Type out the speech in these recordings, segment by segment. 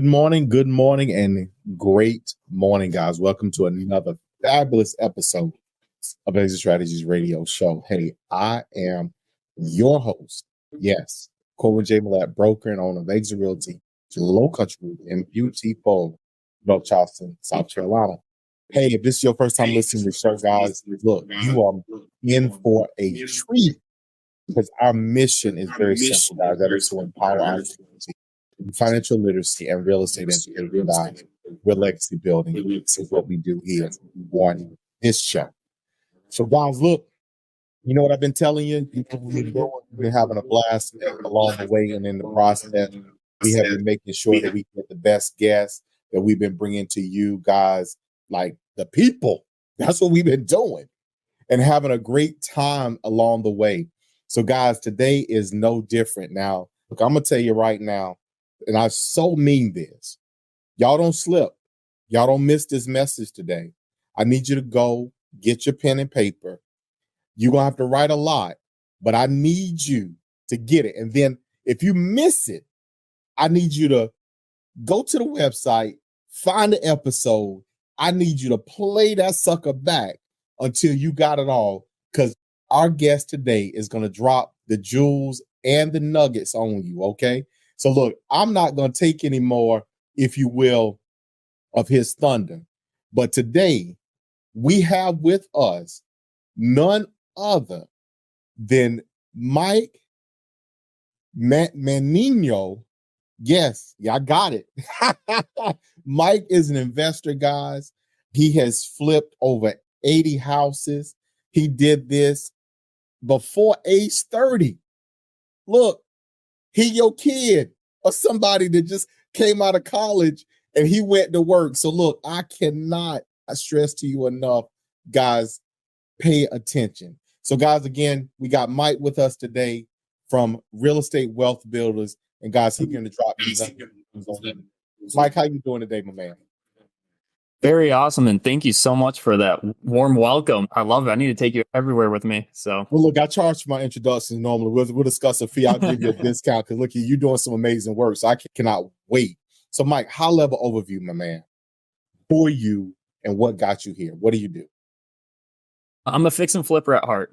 good morning, and great morning, guys. Welcome to another fabulous episode of Exit Strategies Radio Show. Hey, I am your host. Yes, Corwin J. Millett, broker and owner of Exit Realty, low country in beautiful North Charleston, South Carolina. Hey, if this is your first time listening to the show, guys, look, you are in for a treat because our mission is very simple, guys. That is to empower our community, financial literacy, and real estate, and realize we're legacy building. This is what we do here on this show. So, guys, look, you know what I've been telling you? We've been having a blast along the way, and in the process, we have been making sure that we get the best guests that we've been bringing to you guys, like the people. That's what we've been doing and having a great time along the way. So, guys, today is no different. Now, look, I'm going to tell you right now, and I so mean this. Y'all don't slip. Y'all don't miss this message today. I need you to go get your pen and paper. You're going to have to write a lot, but I need you to get it. And then if you miss it, I need you to go to the website, find the episode. I need you to play that sucker back until you got it all, because our guest today is going to drop the jewels and the nuggets on you, okay? So look, I'm not going to take any more, if you will, of his thunder. But today, we have with us none other than Mike Mannino. Yes, I got it. Mike is an investor, guys. He has flipped over 80 houses. He did this before age 30. Look, he your kid or somebody that just came out of college and he went to work. So look, I cannot stress to you enough, guys, pay attention. So guys, again, we got Mike with us today from Real Estate Wealth Builders. And guys, he's going to drop these. Mike, how you doing today, my man? Very awesome. And thank you so much for that warm welcome. I love it. I need to take you everywhere with me. So, well, look, I charge for my introductions normally. We'll discuss a fee. I'll give you a discount because look, you're doing some amazing work. So I cannot wait. So, Mike, high level overview, my man. Who are you and what got you here? What do you do? I'm a fix and flipper at heart.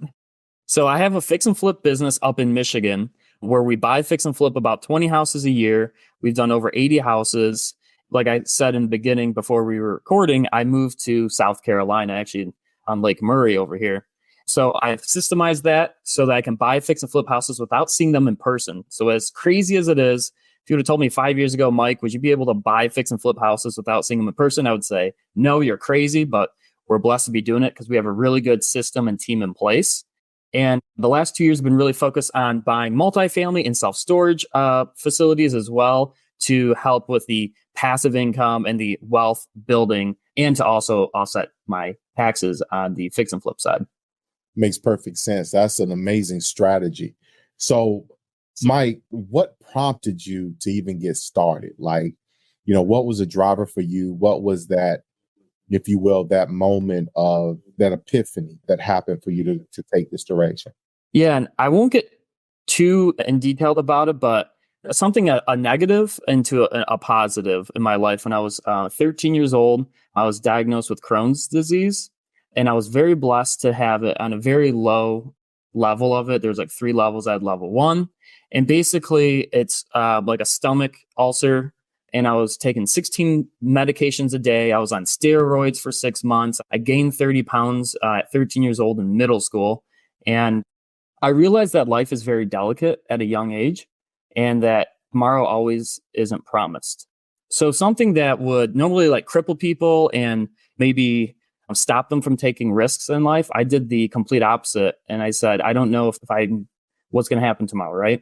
So I have a fix and flip business up in Michigan where we buy, fix and flip about 20 houses a year. We've done over 80 houses. Like I said in the beginning before we were recording, I moved to South Carolina, actually on Lake Murray over here. So I've systemized that so that I can buy, fix and flip houses without seeing them in person. So as crazy as it is, if you would have told me 5 years ago, Mike, would you be able to buy, fix and flip houses without seeing them in person? I would say, no, you're crazy, but we're blessed to be doing it because we have a really good system and team in place. And the last 2 years have been really focused on buying multifamily and self-storage facilities as well to help with the passive income and the wealth building, and to also offset my taxes on the fix and flip side. Makes perfect sense. That's an amazing strategy. So, Mike, what prompted you to even get started? Like, you know, what was a driver for you? What was that, if you will, that moment of that epiphany that happened for you to take this direction? Yeah, and I won't get too in detailed about it, but something a negative into a positive in my life. When I was 13 years old, I was diagnosed with Crohn's disease, and I was very blessed to have it on a very low level of it. There's like 3 levels. I had level 1, and basically it's like a stomach ulcer. And I was taking 16 medications a day. I was on steroids for 6 months. I gained 30 pounds at 13 years old in middle school. And I realized that life is very delicate at a young age and that tomorrow always isn't promised. So something that would normally like cripple people and maybe stop them from taking risks in life, I did the complete opposite. And I said, I don't know if what's going to happen tomorrow, right?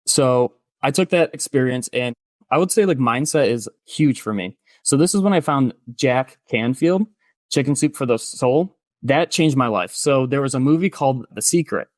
So I took that experience, and I would say like mindset is huge for me. So this is when I found Jack Canfield, Chicken Soup for the Soul. That changed my life. So there was a movie called The Secret.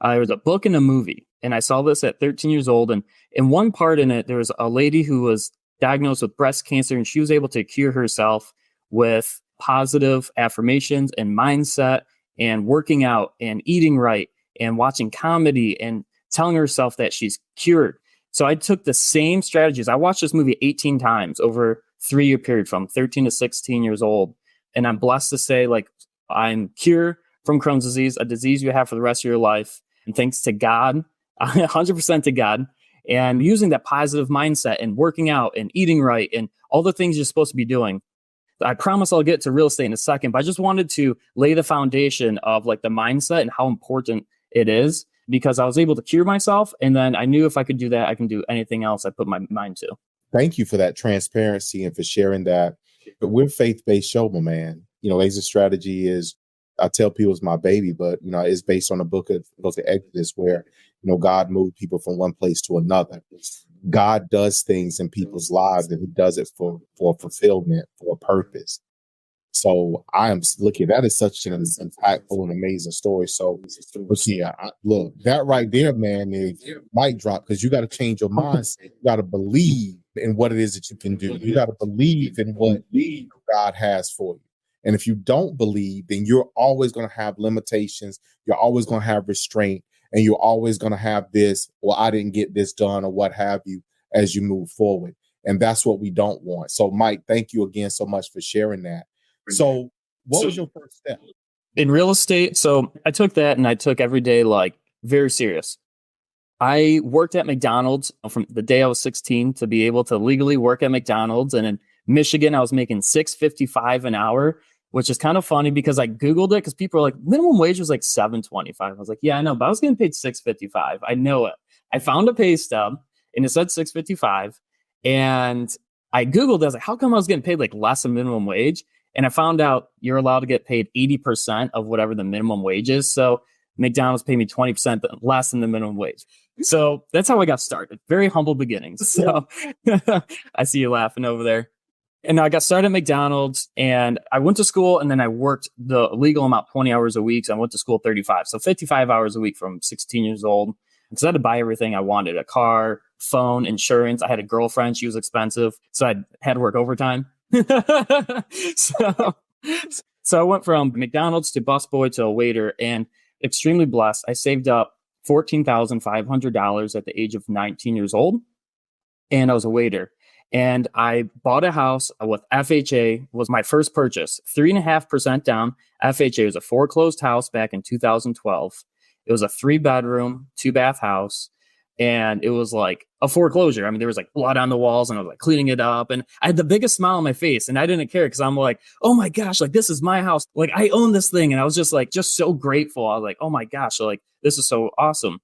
There was a book and a movie, and I saw this at 13 years old. And in one part in it, there was a lady who was diagnosed with breast cancer, and she was able to cure herself with positive affirmations and mindset and working out and eating right and watching comedy and telling herself that she's cured. So I took the same strategies. I watched this movie 18 times over a 3-year period from 13 to 16 years old. And I'm blessed to say, like, I'm cured from Crohn's disease, a disease you have for the rest of your life. And thanks to God, 100% to God, and using that positive mindset and working out and eating right and all the things you're supposed to be doing. I promise I'll get to real estate in a second, but I just wanted to lay the foundation of like the mindset and how important it is, because I was able to cure myself. And then I knew if I could do that, I can do anything else I put my mind to. Thank you for that transparency and for sharing that. But we're faith-based show, my man. Exit strategy is, I tell people, it's my baby, but it's based on the book of Exodus, where God moved people from one place to another. God does things in people's lives, and he does it for fulfillment, for a purpose. So I am looking, that is such an impactful and amazing story. So look, that right there, man, is mic drop, because you got to change your mindset. You got to believe in what it is that you can do. You got to believe in what God has for you. And if you don't believe, then you're always going to have limitations. You're always going to have restraint. And you're always going to have this, well, I didn't get this done, or what have you, as you move forward. And that's what we don't want. So, Mike, thank you again so much for sharing that. So what was your first step? In real estate, so I took that and I took every day like very serious. I worked at McDonald's from the day I was 16 to be able to legally work at McDonald's. And in Michigan, I was making $6.55 an hour, which is kind of funny because I Googled it, because people are like, minimum wage was like $7.25. I was like, yeah, I know, but I was getting paid $6.55. I know it. I found a pay stub and it said $6.55. And I Googled it. I was like, how come I was getting paid like less than minimum wage? And I found out you're allowed to get paid 80% of whatever the minimum wage is. So McDonald's paid me 20% less than the minimum wage. So that's how I got started. Very humble beginnings. So I see you laughing over there. And I got started at McDonald's, and I went to school, and then I worked the legal amount, 20 hours a week. So I went to school 35. So 55 hours a week from 16 years old. Because I had to buy everything I wanted: a car, phone, insurance. I had a girlfriend. She was expensive. So I had to work overtime. So I went from McDonald's to busboy to a waiter, and extremely blessed. I saved up $14,500 at the age of 19 years old, and I was a waiter. And I bought a house with FHA, was my first purchase, 3.5% down. FHA was a foreclosed house back in 2012. It was a 3-bedroom, 2-bath house. And it was like a foreclosure. I mean, there was like blood on the walls, and I was like cleaning it up. And I had the biggest smile on my face, and I didn't care, because I'm like, oh my gosh, like this is my house. Like I own this thing. And I was just like, just so grateful. I was like, oh my gosh, like this is so awesome.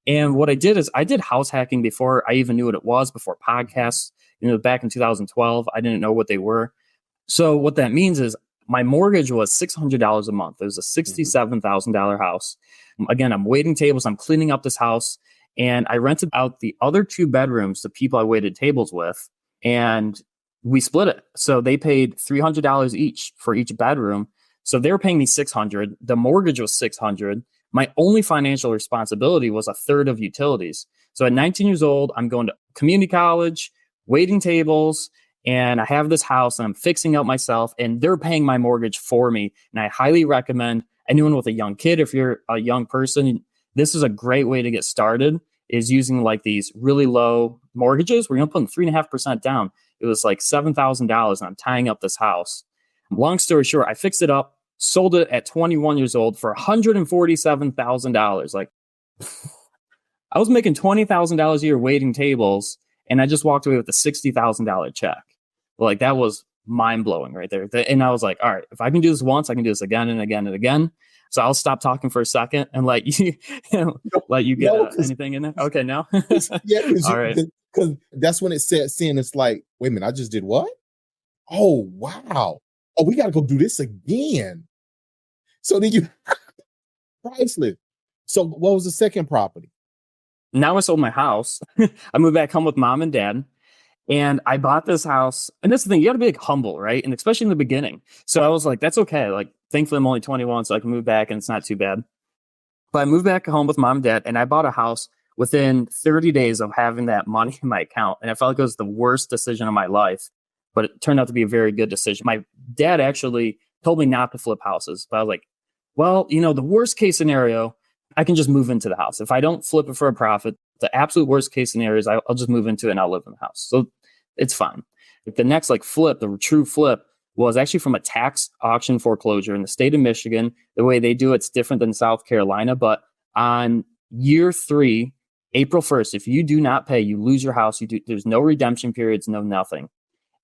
And what I did is I did house hacking before I even knew what it was, before podcasts. Back in 2012, I didn't know what they were. So what that means is my mortgage was $600 a month. It was a $67,000 house. Again, I'm waiting tables. I'm cleaning up this house. And I rented out the other 2 bedrooms to people I waited tables with. And we split it. So they paid $300 each for each bedroom. So they were paying me $600. The mortgage was $600. My only financial responsibility was a third of utilities. So at 19 years old, I'm going to community college, waiting tables, and I have this house, and I'm fixing up myself, and they're paying my mortgage for me. And I highly recommend anyone with a young kid, if you're a young person, this is a great way to get started, is using like these really low mortgages where you're putting 3.5% down. It was like $7,000, and I'm tying up this house. Long story short, I fixed it up, sold it at 21 years old for $147,000. Like I was making $20,000 a year waiting tables, and I just walked away with a $60,000 check. Like that was mind blowing right there. And I was like, all right, if I can do this once, I can do this again and again and again. So I'll stop talking for a second and let you, let you get anything in there. Okay, now. All right. Because that's when it said, seeing it's like, wait a minute, I just did what? Oh, wow. Oh, we got to go do this again. So then you, priceless. So what was the second property? Now I sold my house. I moved back home with mom and dad, and I bought this house. And that's the thing, you got to be like humble, right? And especially in the beginning. So I was like, that's okay. Like, thankfully I'm only 21, so I can move back and it's not too bad. But I moved back home with mom and dad, and I bought a house within 30 days of having that money in my account. And I felt like it was the worst decision of my life, but it turned out to be a very good decision. My dad actually told me not to flip houses, but I was like, well, the worst case scenario, I can just move into the house. If I don't flip it for a profit, the absolute worst case scenario is I'll just move into it and I'll live in the house. So it's fine. Like the next flip, the true flip, was actually from a tax auction foreclosure in the state of Michigan. The way they do it's different than South Carolina, but on year 3, April 1st, if you do not pay, you lose your house. There's no redemption periods, no nothing.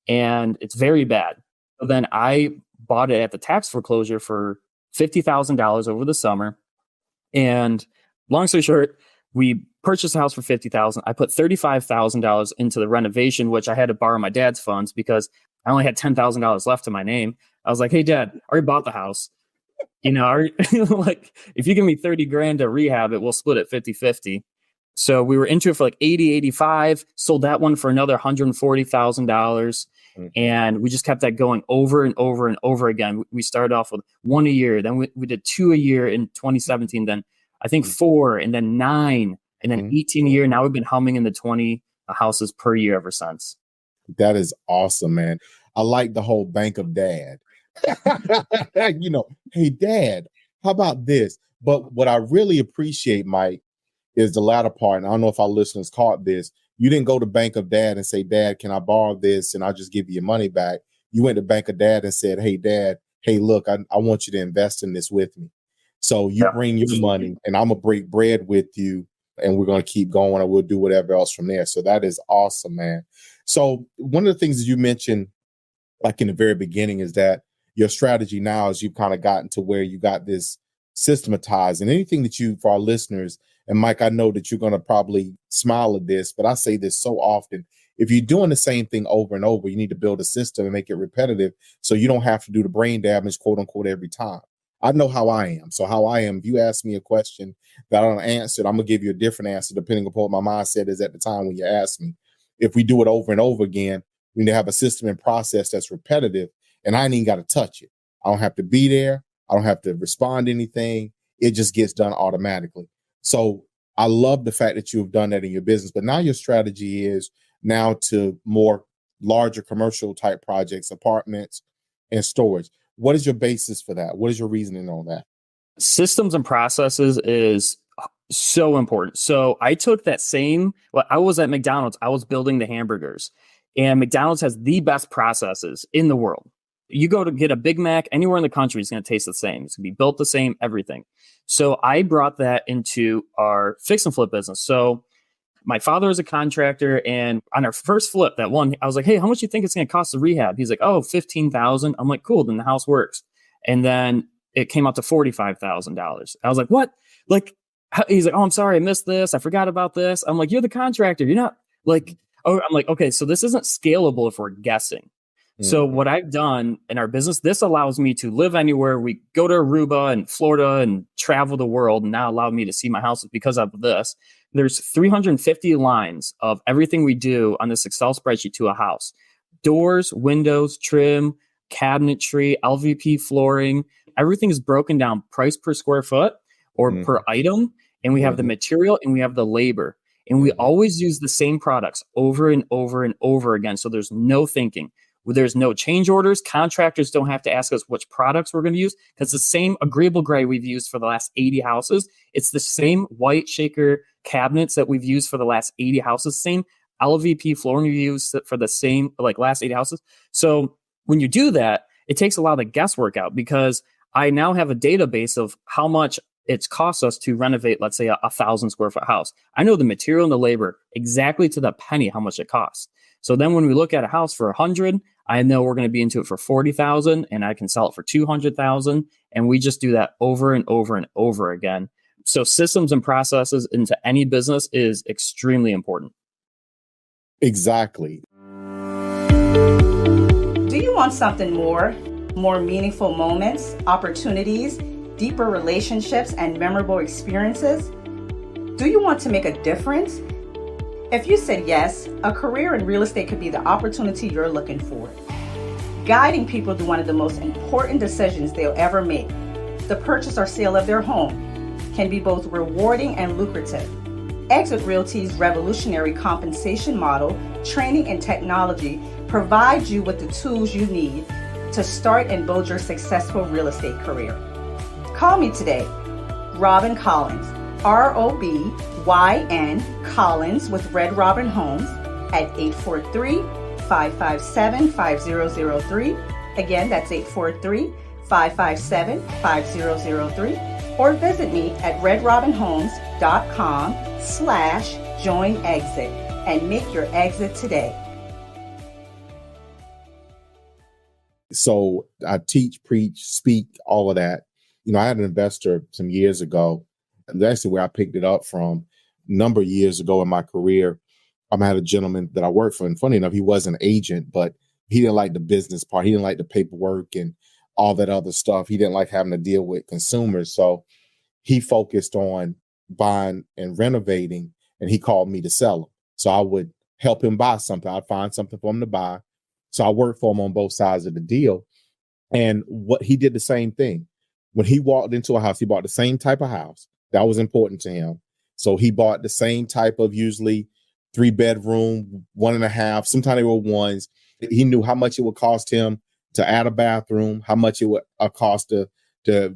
And it's very bad. So then I bought it at the tax foreclosure for $50,000 over the summer. And long story short, we purchased a house for $50,000. I put $35,000 into the renovation, which I had to borrow my dad's funds because I only had $10,000 left in my name. I was like, hey, Dad, I already bought the house. Like, if you give me 30 grand to rehab it, we'll split it 50-50. So we were into it for like 80, 85, sold that one for another $140,000. And we just kept that going over and over and over again. We started off with 1 a year. Then we did 2 a year in 2017. Then I think 4, and then 9, and then 18 a year. Now we've been humming in the 20 houses per year ever since. That is awesome, man. I like the whole bank of dad. Hey, Dad, how about this? But what I really appreciate, Mike, is the latter part. And I don't know if our listeners caught this. You didn't go to Bank of Dad and say, Dad, can I borrow this? And I'll just give you your money back. You went to Bank of Dad and said, hey, Dad, hey, look, I want you to invest in this with me. So you bring your money and I'm going to break bread with you and we're going to keep going, or we'll do whatever else from there. So that is awesome, man. So one of the things that you mentioned, like in the very beginning, is that your strategy now is you've kind of gotten to where you got this systematized. And anything that for our listeners, and Mike, I know that you're going to probably smile at this, but I say this so often. If you're doing the same thing over and over, you need to build a system and make it repetitive so you don't have to do the brain damage, quote unquote, every time. I know how I am. So how I am, if you ask me a question that I don't answer, I'm going to give you a different answer depending upon what my mindset is at the time when you ask me. If we do it over and over again, we need to have a system and process that's repetitive, and I ain't even got to touch it. I don't have to be there. I don't have to respond to anything. It just gets done automatically. So I love the fact that you've done that in your business, but now your strategy is now to more larger commercial type projects, apartments and storage. What is your basis for that? What is your reasoning on that? Systems and processes is so important. So I took that I was at McDonald's, I was building the hamburgers, and McDonald's has the best processes in the world. You go to get a Big Mac anywhere in the country, it's going to taste the same. It's going to be built the same, everything. So I brought that into our fix and flip business. So my father is a contractor, and on our first flip, that one, I was like, hey, how much do you think it's going to cost to rehab? He's like, oh, $15,000. I'm like, cool, then the house works. And then it came out to $45,000. I was like, what? He's like, oh, I'm sorry, I missed this. I forgot about this. I'm like, you're the contractor. You're not I'm like, okay, so this isn't scalable if we're guessing. So what I've done in our business, this allows me to live anywhere. We go to Aruba and Florida and travel the world, and now allow me to see my houses because of this. There's 350 lines of everything we do on this Excel spreadsheet to a house. Doors, windows, trim, cabinetry, LVP flooring. Everything is broken down price per square foot or per item. And we have the material and we have the labor. And we always use the same products over and over and over again. So there's no thinking. There's no change orders. Contractors don't have to ask us which products we're going to use because the same agreeable gray we've used for the last 80 houses. It's the same white shaker cabinets that we've used for the last 80 houses. Same LVP flooring we've used for the same last 80 houses. So when you do that, it takes a lot of the guesswork out because I now have a database of how much it's cost us to renovate, let's say, a 1,000 square foot house. I know the material and the labor exactly to the penny how much it costs. So then when we look at a house for 100, I know we're going to be into it for 40,000 and I can sell it for 200,000. And we just do that over and over and over again. So systems and processes into any business is extremely important. Exactly. Do you want something more meaningful moments, opportunities, deeper relationships, and memorable experiences? Do you want to make a difference? If you said yes, a career in real estate could be the opportunity you're looking for. Guiding people through one of the most important decisions they'll ever make, the purchase or sale of their home, can be both rewarding and lucrative. Exit Realty's revolutionary compensation model, training, and technology provides you with the tools you need to start and build your successful real estate career. Call me today, Robin Collins, ROBYN Collins with Red Robin Homes at 843-557-5003. Again, that's 843-557-5003. Or visit me at redrobinhomes.com/join-exit and make your exit today. So I teach, preach, speak, all of that. I had an investor some years ago. That's where I picked it up from. A number of years ago in my career, I had a gentleman that I worked for, and funny enough, he was an agent, but he didn't like the business part. He didn't like the paperwork and all that other stuff. He didn't like having to deal with consumers. So he focused on buying and renovating, and he called me to sell them. So I would help him buy something. I'd find something for him to buy. So I worked for him on both sides of the deal. And what he did the same thing. When he walked into a house, he bought the same type of house. That was important to him. So he bought the same type of, usually 3-bedroom, 1.5, sometimes they were ones. He knew how much it would cost him to add a bathroom, how much it would cost to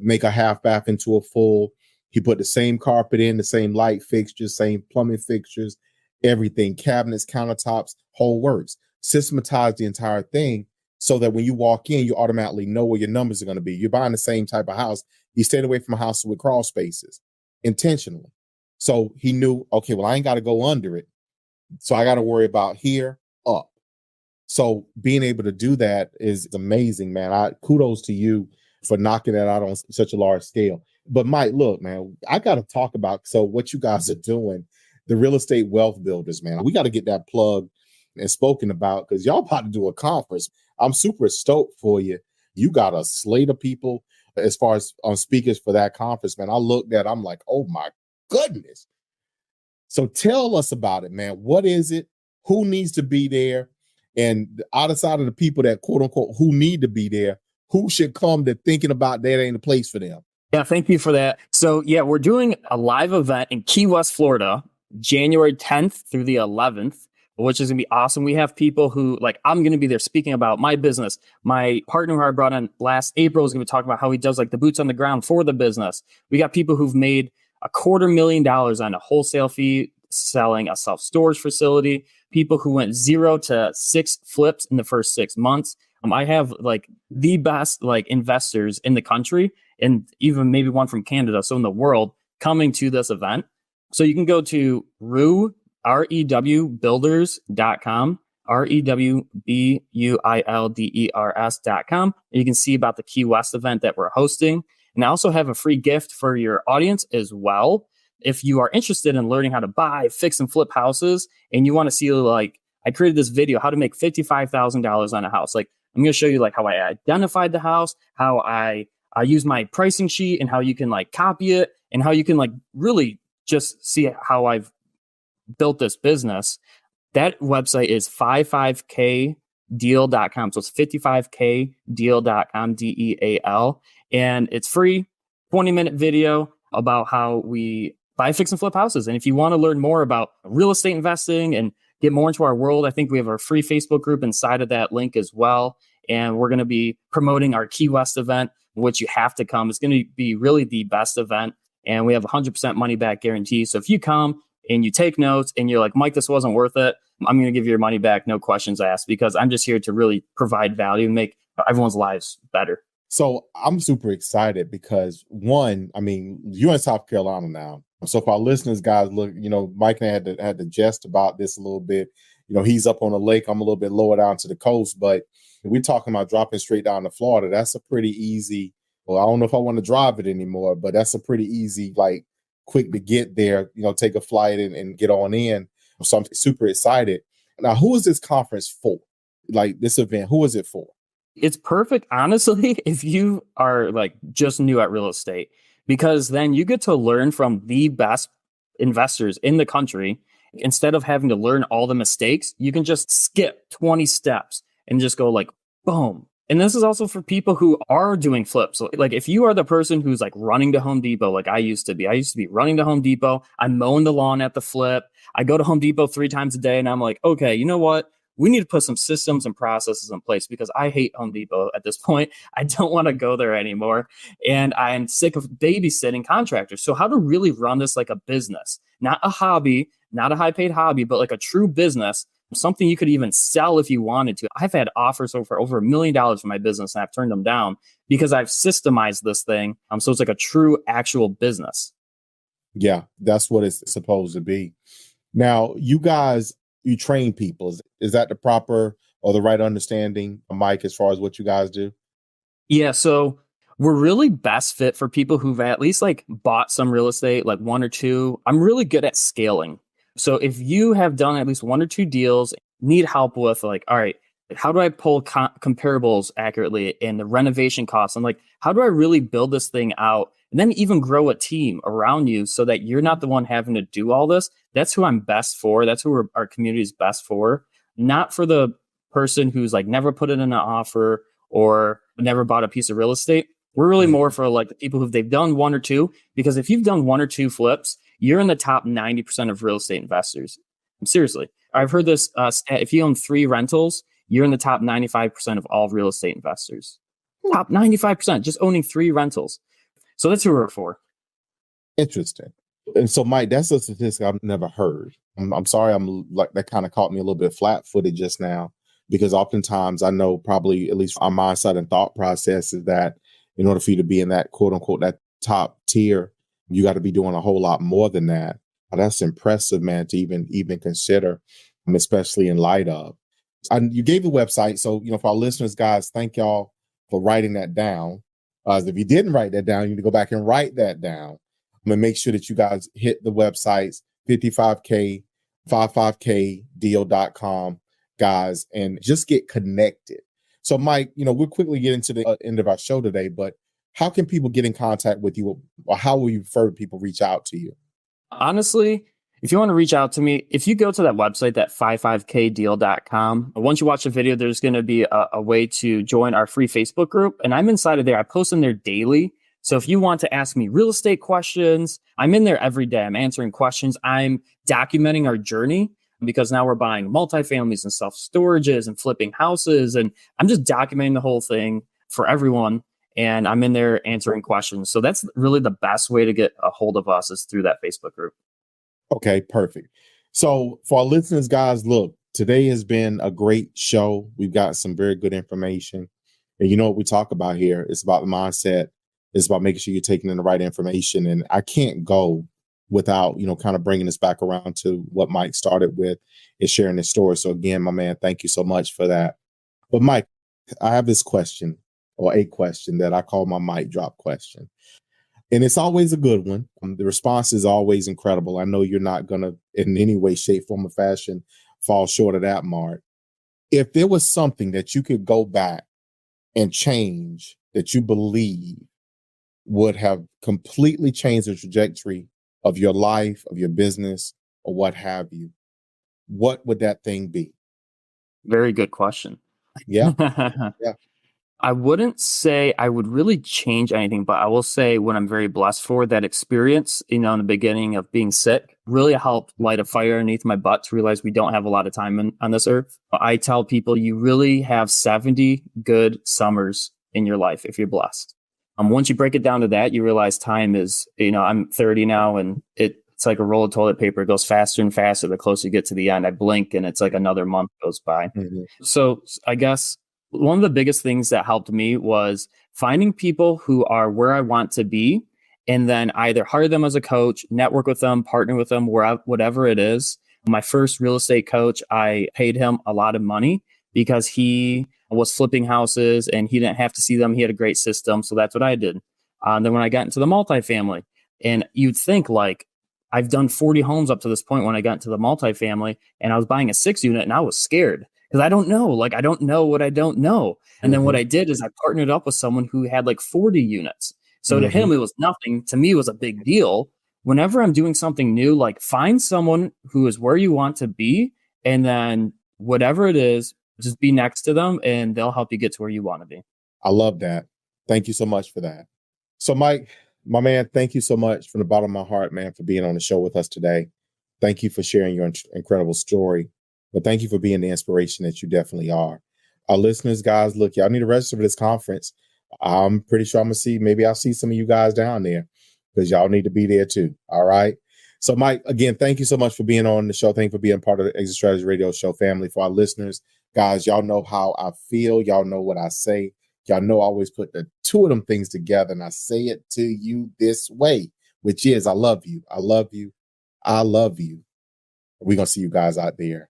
make a half bath into a full. He put the same carpet in, the same light fixtures, same plumbing fixtures, everything, cabinets, countertops, whole works. Systematize the entire thing so that when you walk in, you automatically know where your numbers are going to be. You're buying the same type of house. You stayed away from a house with crawl spaces intentionally. So he knew, okay, well, I ain't got to go under it. So I got to worry about here, up. So being able to do that is amazing, man. Kudos to you for knocking that out on such a large scale. But Mike, look, man, I got to talk about, so what you guys are doing, the real estate wealth builders, man. We got to get that plug and spoken about, because y'all about to do a conference. I'm super stoked for you. You got a slate of people as far as speakers for that conference, man. I looked at, I'm like, oh my goodness. So tell us about it, man. What is it? Who needs to be there? And the other side of the people that quote unquote who need to be there, who should come to thinking about that ain't a place for them? Yeah, thank you for that. So yeah, we're doing a live event in Key West, Florida, January 10th through the 11th. Which is going to be awesome. We have people who, like, I'm going to be there speaking about my business. My partner who I brought on last April is going to talk about how he does like the boots on the ground for the business. We got people who've made $250,000 on a wholesale fee selling a self-storage facility. People who went 0 to 6 flips in the first 6 months. I have like the best like investors in the country and even maybe one from Canada. So in the world coming to this event. So you can go to rewbuilders.com, rewbuilders.com. And you can see about the Key West event that we're hosting. And I also have a free gift for your audience as well. If you are interested in learning how to buy, fix, and flip houses, and you want to see, like, I created this video, how to make $55,000 on a house. Like, I'm going to show you like how I identified the house, how I use my pricing sheet, and how you can like copy it, and how you can like really just see how I've built this business. That website is 55kdeal.com. So it's 55kdeal.com, DEAL. And it's free, 20-minute video about how we buy, fix, and flip houses. And if you want to learn more about real estate investing and get more into our world, I think we have our free Facebook group inside of that link as well. And we're going to be promoting our Key West event, which you have to come. It's going to be really the best event. And we have 100% money back guarantee. So if you come and you take notes and you're like, Mike, this wasn't worth it, I'm going to give you your money back, no questions asked, because I'm just here to really provide value and make everyone's lives better. So I'm super excited because one, I mean, you're in South Carolina now. So for our listeners, guys, look, Mike and I had to jest about this a little bit. He's up on the lake. I'm a little bit lower down to the coast, but we're talking about dropping straight down to Florida. That's a pretty easy, well, I don't know if I want to drive it anymore, but that's a pretty easy, like, quick to get there, take a flight and get on in. So I'm super excited. Now, who is this conference for? Like, this event, who is it for? It's perfect, honestly, if you are like just new at real estate, because then you get to learn from the best investors in the country. Instead of having to learn all the mistakes, you can just skip 20 steps and just go like, boom. And this is also for people who are doing flips. Like if you are the person who's like running to Home Depot, like I used to be running to Home Depot. I'm mowing the lawn at the flip. I go to Home Depot 3 times a day and I'm like, okay, you know what? we need to put some systems and processes in place because I hate Home Depot at this point. I don't want to go there anymore. And I'm sick of babysitting contractors. So how to really run this like a business, not a hobby, not a high paid hobby, but like a true business, something you could even sell if you wanted to. I've had offers for over $1 million for my business and I've turned them down because I've systemized this thing. So it's like a true actual business. Yeah, that's what it's supposed to be. Now, you guys, you train people. Is that the proper or the right understanding, Mike, as far as what you guys do? Yeah, so we're really best fit for people who've at least like bought some real estate, like one or two. I'm really good at scaling. So if you have done at least one or two deals, need help with like, all right, how do I pull comparables accurately and the renovation costs? And like, how do I really build this thing out? And then even grow a team around you so that you're not the one having to do all this. That's who I'm best for. That's who our community is best for. Not for the person who's like never put in an offer or never bought a piece of real estate. We're really more for like the people they've done one or two, because if you've done one or two flips, you're in the top 90% of real estate investors. Seriously. I've heard this stat. If you own 3 rentals, you're in the top 95% of all real estate investors. Top 95%, just owning 3 rentals. So that's who we're for. Interesting. And so, Mike, that's a statistic I've never heard. I'm sorry, I'm like that kind of caught me a little bit flat-footed just now, because oftentimes I know probably at least on my side and thought process is that in order for you to be in that quote unquote that top tier, you got to be doing a whole lot more than that. But that's impressive, man, to even consider, especially in light of. And you gave the website, so for our listeners, guys, thank y'all for writing that down. If you didn't write that down, you need to go back and write that down. I'm going to make sure that you guys hit the websites, 55k55kdeal.com, guys, and just get connected. So, Mike, we'll quickly get into the end of our show today, but how can people get in contact with you, or how will you prefer people reach out to you? Honestly, if you want to reach out to me, if you go to that website, that 55kdeal.com, once you watch the video, there's going to be a way to join our free Facebook group. And I'm inside of there. I post in there daily. So if you want to ask me real estate questions, I'm in there every day. I'm answering questions. I'm documenting our journey because now we're buying multifamilies and self-storages and flipping houses. And I'm just documenting the whole thing for everyone. And I'm in there answering questions. So that's really the best way to get a hold of us is through that Facebook group. Okay, perfect. So for our listeners, guys, look, today has been a great show. We've got some very good information. And you know what we talk about here? It's about the mindset. It's about making sure you're taking in the right information. And I can't go without, kind of bringing this back around to what Mike started with, is sharing his story. So again, my man, thank you so much for that. But Mike, I have this question, or a question that I call my mic drop question. And it's always a good one. The response is always incredible. I know you're not going to, in any way, shape, form, or fashion, fall short of that mark. If there was something that you could go back and change that you believe would have completely changed the trajectory of your life, of your business, or what have you, what would that thing be? Very good question. Yeah. Yeah. I wouldn't say I would really change anything, but I will say what I'm very blessed for, that experience, in the beginning of being sick really helped light a fire underneath my butt to realize we don't have a lot of time on this earth. I tell people you really have 70 good summers in your life if you're blessed. Once you break it down to that, you realize time is, I'm 30 now and it's like a roll of toilet paper. It goes faster and faster the closer you get to the end. I blink and it's like another month goes by. Mm-hmm. So I guess one of the biggest things that helped me was finding people who are where I want to be, and then either hire them as a coach, network with them, partner with them, whatever it is. My first real estate coach, I paid him a lot of money because he was flipping houses and he didn't have to see them. He had a great system. So that's what I did. Then when I got into the multifamily, and you'd think like, I've done 40 homes up to this point when I got into the multifamily, and I was buying a 6 unit and I was scared. Because I don't know, I don't know what I don't know. And then what I did is I partnered up with someone who had like 40 units. So to him, it was nothing. To me, it was a big deal. Whenever I'm doing something new, like find someone who is where you want to be. And then whatever it is, just be next to them and they'll help you get to where you want to be. I love that. Thank you so much for that. So Mike, my man, thank you so much from the bottom of my heart, man, for being on the show with us today. Thank you for sharing your incredible story. But thank you for being the inspiration that you definitely are. Our listeners, guys, look, y'all need to register for this conference. I'm pretty sure I'm gonna see, maybe I'll see some of you guys down there because y'all need to be there too. All right. So, Mike, again, thank you so much for being on the show. Thank you for being part of the Exit Strategy Radio Show family. For our listeners, guys, y'all know how I feel. Y'all know what I say. Y'all know I always put the two of them things together, and I say it to you this way, which is I love you. I love you. I love you. We're going to see you guys out there